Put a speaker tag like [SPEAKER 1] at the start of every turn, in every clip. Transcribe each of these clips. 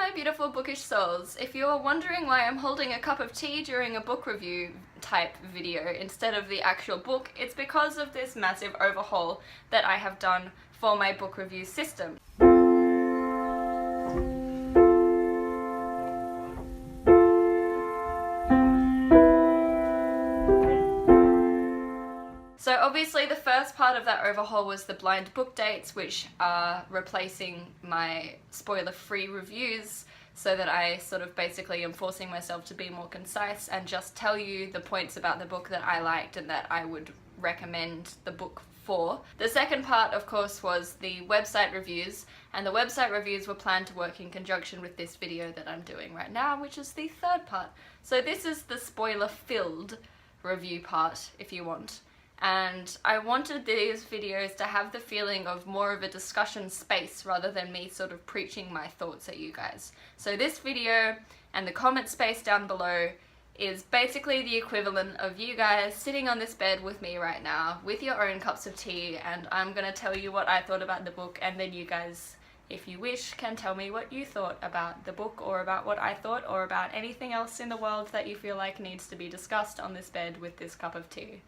[SPEAKER 1] my beautiful bookish souls. If you are wondering why I'm holding a cup of tea during a book review type video instead of the actual book, it's because of this massive overhaul that I have done for my book review system. So obviously the first part of that overhaul was the blind book dates, which are replacing my spoiler-free reviews, so that I sort of basically am forcing myself to be more concise and just tell you the points about the book that I liked and that I would recommend the book for. The second part, of course, was the website reviews, and the website reviews were planned to work in conjunction with this video that I'm doing right now, which is the third part. So this is the spoiler-filled review part, if you want. And I wanted these videos to have the feeling of more of a discussion space rather than me sort of preaching my thoughts at you guys. So this video and the comment space down below is basically the equivalent of you guys sitting on this bed with me right now with your own cups of tea, and I'm gonna tell you what I thought about the book, and then you guys, if you wish, can tell me what you thought about the book or about what I thought or about anything else in the world that you feel like needs to be discussed on this bed with this cup of tea.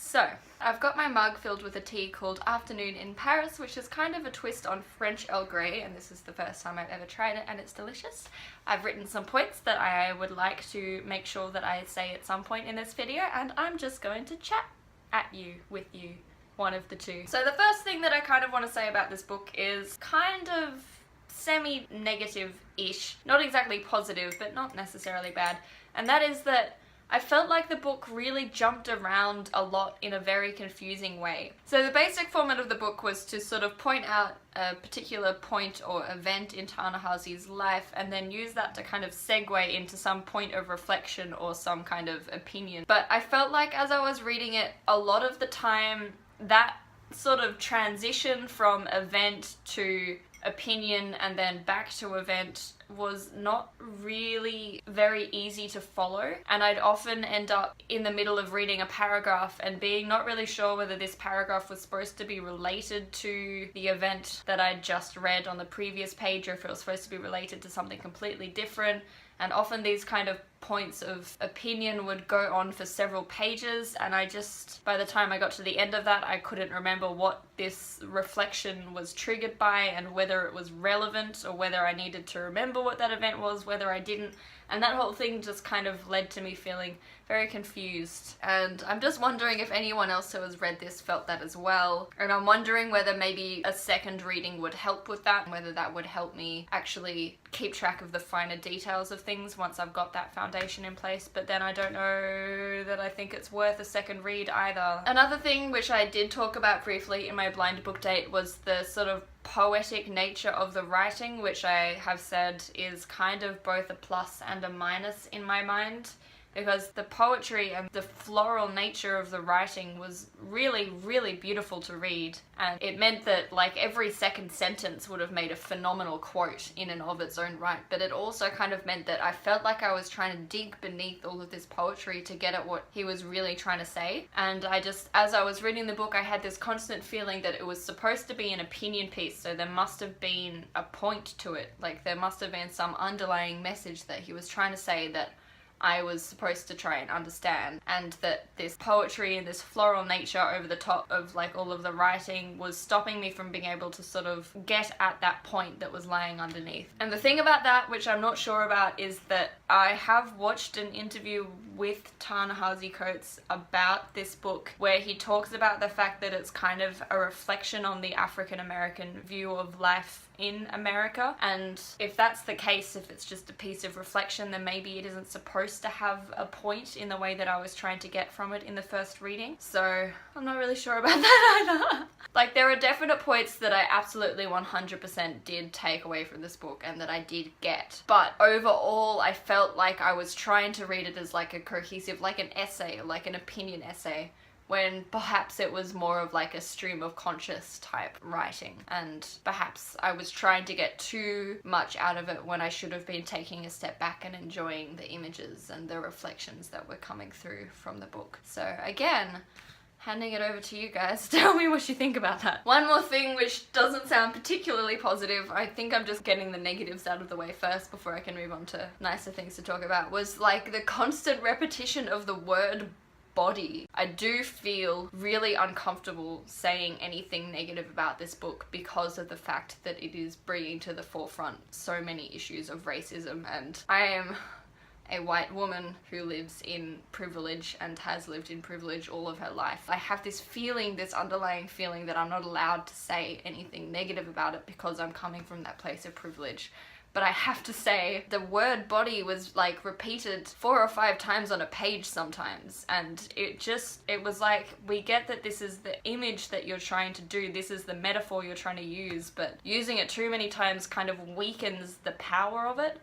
[SPEAKER 1] So, I've got my mug filled with a tea called Afternoon in Paris, which is kind of a twist on French Earl Grey, and this is the first time I've ever tried it, and it's delicious. I've written some points that I would like to make sure that I say at some point in this video, and I'm just going to chat at you, with you, one of the two. So the first thing that I kind of want to say about this book is kind of semi-negative-ish, not exactly positive, but not necessarily bad, and that is that I felt like the book really jumped around a lot in a very confusing way. So the basic format of the book was to sort of point out a particular point or event in Ta-Nehisi's life and then use that to kind of segue into some point of reflection or some kind of opinion. But I felt like as I was reading it, a lot of the time that sort of transition from event to opinion and then back to event was not really very easy to follow, and I'd often end up in the middle of reading a paragraph and being not really sure whether this paragraph was supposed to be related to the event that I'd just read on the previous page or if it was supposed to be related to something completely different. And often these kind of points of opinion would go on for several pages, and I just, by the time I got to the end of that, I couldn't remember what this reflection was triggered by and whether it was relevant or whether I needed to remember what that event was, whether I didn't. And that whole thing just kind of led to me feeling very confused. And I'm just wondering if anyone else who has read this felt that as well. And I'm wondering whether maybe a second reading would help with that, and whether that would help me actually keep track of the finer details of things once I've got that foundation in place. But then I don't know that I think it's worth a second read either. Another thing which I did talk about briefly in my blind book date was the sort of poetic nature of the writing, which I have said is kind of both a plus and a minus in my mind, because the poetry and the floral nature of the writing was really, really beautiful to read, and it meant that like every second sentence would have made a phenomenal quote in and of its own right, but it also kind of meant that I felt like I was trying to dig beneath all of this poetry to get at what he was really trying to say. And I just, as I was reading the book, I had this constant feeling that it was supposed to be an opinion piece, so there must have been a point to it, like there must have been some underlying message that he was trying to say that I was supposed to try and understand, and that this poetry and this floral nature over the top of like all of the writing was stopping me from being able to sort of get at that point that was lying underneath. And the thing about that, which I'm not sure about, is that I have watched an interview with Ta-Nehisi Coates about this book where he talks about the fact that it's kind of a reflection on the African American view of life in America, and if that's the case, if it's just a piece of reflection, then maybe it isn't supposed to have a point in the way that I was trying to get from it in the first reading. So I'm not really sure about that either. Like, there are definite points that I absolutely 100% did take away from this book and that I did get, but overall I felt like I was trying to read it as like a cohesive, like an essay, like an opinion essay, when perhaps it was more of like a stream of conscious type writing, and perhaps I was trying to get too much out of it when I should have been taking a step back and enjoying the images and the reflections that were coming through from the book. So again, handing it over to you guys. Tell me what you think about that. One more thing which doesn't sound particularly positive, I think I'm just getting the negatives out of the way first before I can move on to nicer things to talk about, was like the constant repetition of the word body. I do feel really uncomfortable saying anything negative about this book because of the fact that it is bringing to the forefront so many issues of racism, and I am a white woman who lives in privilege and has lived in privilege all of her life. I have this feeling, this underlying feeling, that I'm not allowed to say anything negative about it because I'm coming from that place of privilege. But I have to say, the word body was like repeated 4 or 5 times on a page sometimes, and it was like, we get that this is the image that you're trying to do, this is the metaphor you're trying to use, but using it too many times kind of weakens the power of it,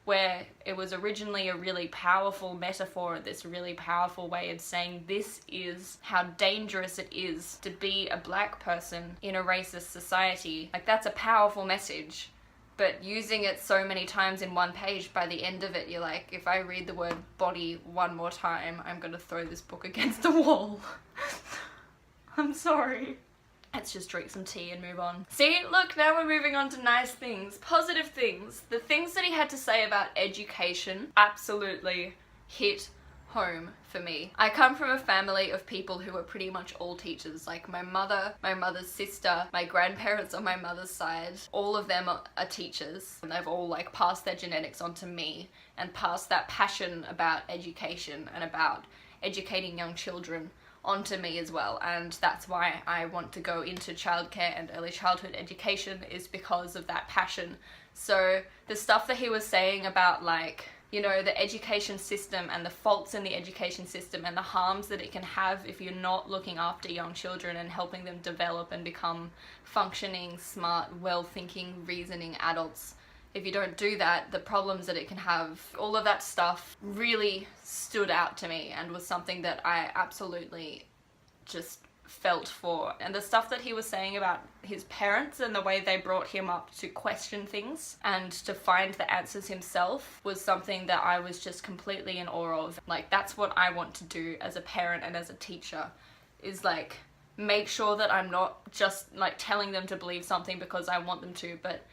[SPEAKER 1] where it was originally a really powerful metaphor, this really powerful way of saying this is how dangerous it is to be a black person in a racist society. Like, that's a powerful message. But using it so many times in one page, by the end of it, you're like, if I read the word body one more time, I'm gonna throw this book against the wall. I'm sorry. Let's just drink some tea and move on. See, look, now we're moving on to nice things, positive things. The things that he had to say about education absolutely hit home for me. I come from a family of people who are pretty much all teachers. Like my mother, my mother's sister, my grandparents on my mother's side, all of them are teachers, and they've all like passed their genetics onto me and passed that passion about education and about educating young children onto me as well. And that's why I want to go into childcare and early childhood education, is because of that passion. So the stuff that he was saying about, like, you know, the education system and the faults in the education system and the harms that it can have if you're not looking after young children and helping them develop and become functioning, smart, well-thinking, reasoning adults. If you don't do that, the problems that it can have, all of that stuff really stood out to me and was something that I absolutely just felt for. And the stuff that he was saying about his parents and the way they brought him up to question things and to find the answers himself was something that I was just completely in awe of. Like, that's what I want to do as a parent and as a teacher, is like make sure that I'm not just like telling them to believe something because I want them to, but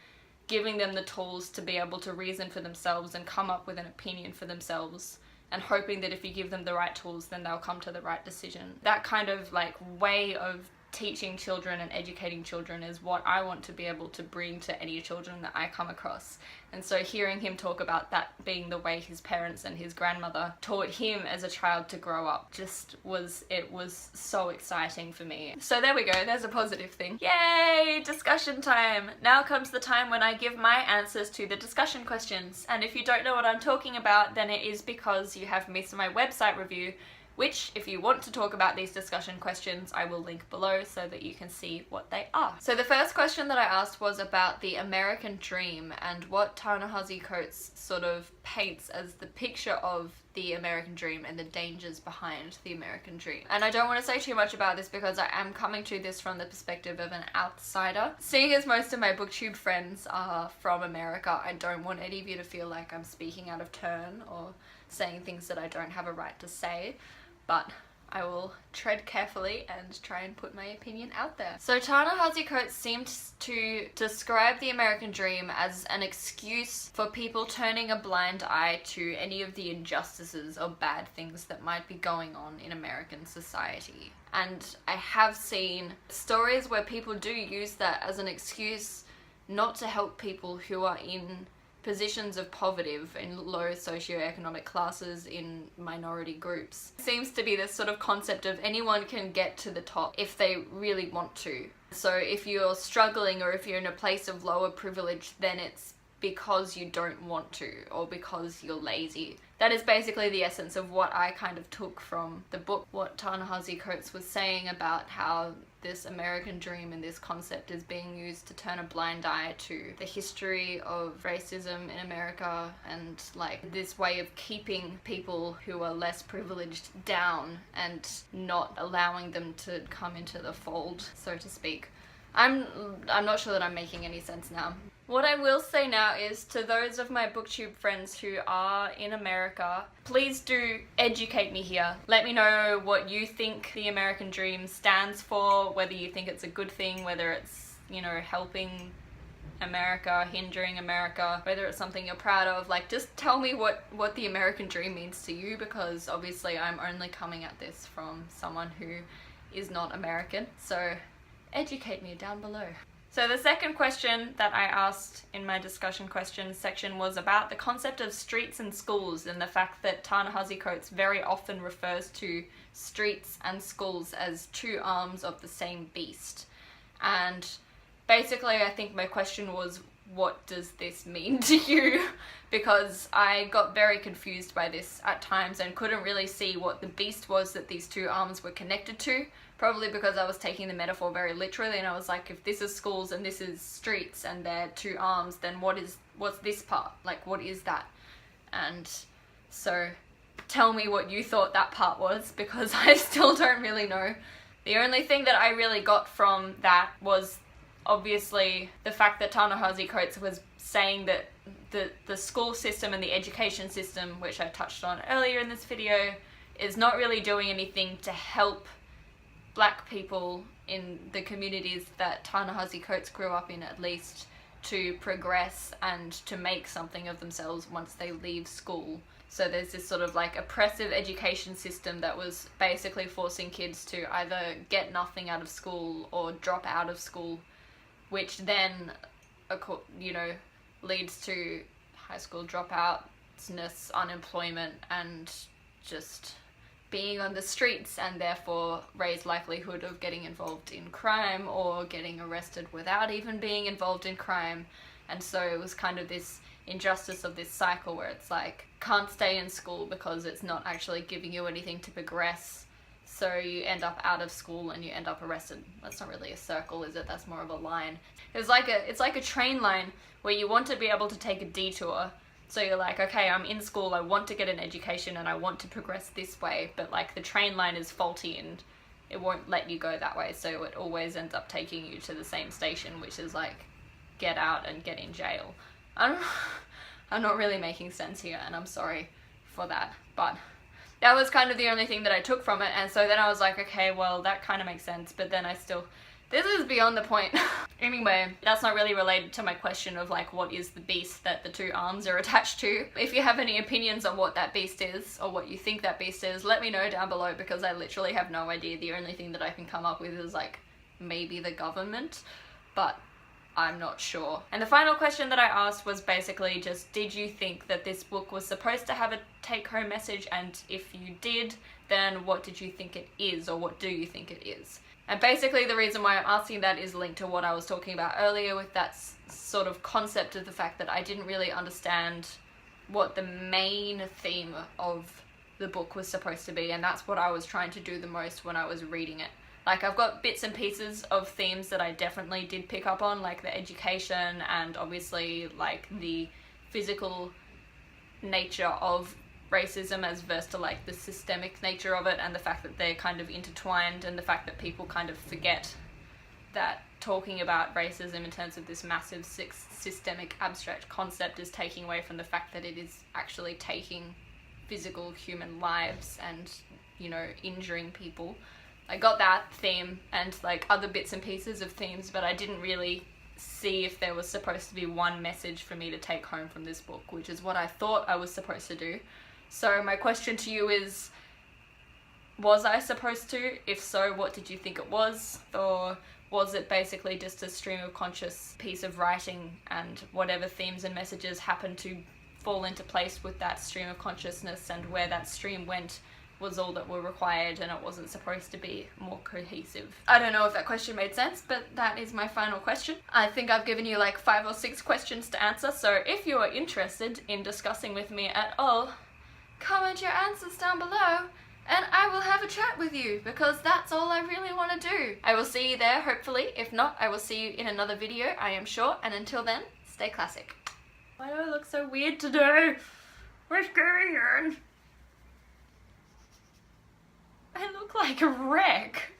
[SPEAKER 1] giving them the tools to be able to reason for themselves and come up with an opinion for themselves, and hoping that if you give them the right tools, then they'll come to the right decision. That kind of like way of teaching children and educating children is what I want to be able to bring to any children that I come across. And so hearing him talk about that being the way his parents and his grandmother taught him as a child to grow up, it was so exciting for me. So there we go, there's a positive thing. Yay, discussion time! Now comes the time when I give my answers to the discussion questions. And if you don't know what I'm talking about, then it is because you have missed my website review, which, if you want to talk about these discussion questions, I will link below so that you can see what they are. So the first question that I asked was about the American dream and what Ta-Nehisi Coates sort of paints as the picture of the American dream and the dangers behind the American dream. And I don't want to say too much about this because I am coming to this from the perspective of an outsider. Seeing as most of my booktube friends are from America, I don't want any of you to feel like I'm speaking out of turn or saying things that I don't have a right to say, but I will tread carefully and try and put my opinion out there. So Ta-Nehisi Coates seems to describe the American dream as an excuse for people turning a blind eye to any of the injustices or bad things that might be going on in American society. And I have seen stories where people do use that as an excuse not to help people who are in positions of poverty, in low socioeconomic classes, in minority groups. It seems to be this sort of concept of anyone can get to the top if they really want to. So if you're struggling or if you're in a place of lower privilege, then it's because you don't want to or because you're lazy. That is basically the essence of what I kind of took from the book, what Ta-Nehisi Coates was saying about how this American dream and this concept is being used to turn a blind eye to the history of racism in America and like this way of keeping people who are less privileged down and not allowing them to come into the fold, so to speak. I'm not sure that I'm making any sense now. What I will say now is, to those of my booktube friends who are in America, please do educate me here. Let me know what you think the American dream stands for, whether you think it's a good thing, whether it's, you know, helping America, hindering America, whether it's something you're proud of. Like, just tell me what the American dream means to you, because obviously I'm only coming at this from someone who is not American. So educate me down below. So the second question that I asked in my discussion questions section was about the concept of streets and schools, and the fact that Ta-Nehisi Coates very often refers to streets and schools as two arms of the same beast. And basically I think my question was, what does this mean to you? Because I got very confused by this at times and couldn't really see what the beast was that these two arms were connected to. Probably because I was taking the metaphor very literally, and I was like, if this is schools and this is streets and they're two arms, then what's this part? Like, what is that? And so tell me what you thought that part was, because I still don't really know. The only thing that I really got from that was obviously the fact that Ta-Nehisi Coates was saying that the school system and the education system, which I touched on earlier in this video, is not really doing anything to help Black people in the communities that Ta-Nehisi Coates grew up in, at least, to progress and to make something of themselves once they leave school. So there's this sort of like oppressive education system that was basically forcing kids to either get nothing out of school or drop out of school, which then, you know, leads to high school dropouts, unemployment, and just being on the streets, and therefore raised likelihood of getting involved in crime or getting arrested without even being involved in crime. And so it was kind of this injustice of this cycle where it's like, can't stay in school because it's not actually giving you anything to progress, so you end up out of school and you end up arrested. That's not really a circle, is it? That's more of a line. It's like a train line where you want to be able to take a detour. So you're like, okay, I'm in school, I want to get an education and I want to progress this way, but like the train line is faulty and it won't let you go that way, so it always ends up taking you to the same station, which is like, get out and get in jail. I'm not really making sense here, and I'm sorry for that, but that was kind of the only thing that I took from it. And so then I was like, okay, well, that kind of makes sense, but then this is beyond the point. Anyway, that's not really related to my question of like, what is the beast that the two arms are attached to? If you have any opinions on what that beast is, or what you think that beast is, let me know down below, because I literally have no idea. The only thing that I can come up with is like, maybe the government, but I'm not sure. And the final question that I asked was basically just, did you think that this book was supposed to have a take-home message? And if you did, then what did you think it is, or what do you think it is? And basically the reason why I'm asking that is linked to what I was talking about earlier with that sort of concept of the fact that I didn't really understand what the main theme of the book was supposed to be, and that's what I was trying to do the most when I was reading it. Like, I've got bits and pieces of themes that I definitely did pick up on, like the education and obviously like the physical nature of racism as versus to like the systemic nature of it, and the fact that they're kind of intertwined, and the fact that people kind of forget that talking about racism in terms of this massive systemic abstract concept is taking away from the fact that it is actually taking physical human lives and, you know, injuring people. I got that theme and like other bits and pieces of themes, but I didn't really see if there was supposed to be one message for me to take home from this book, which is what I thought I was supposed to do. So my question to you is, was I supposed to? If so, what did you think it was? Or was it basically just a stream of conscious piece of writing, and whatever themes and messages happened to fall into place with that stream of consciousness, and where that stream went was all that were required, and it wasn't supposed to be more cohesive? I don't know if that question made sense, but that is my final question. I think I've given you like 5 or 6 questions to answer, so if you are interested in discussing with me at all, comment your answers down below and I will have a chat with you, because that's all I really want to do. I will see you there, hopefully. If not, I will see you in another video, I am sure, and until then, stay classic. Why do I look so weird today? What's going on? I look like a wreck.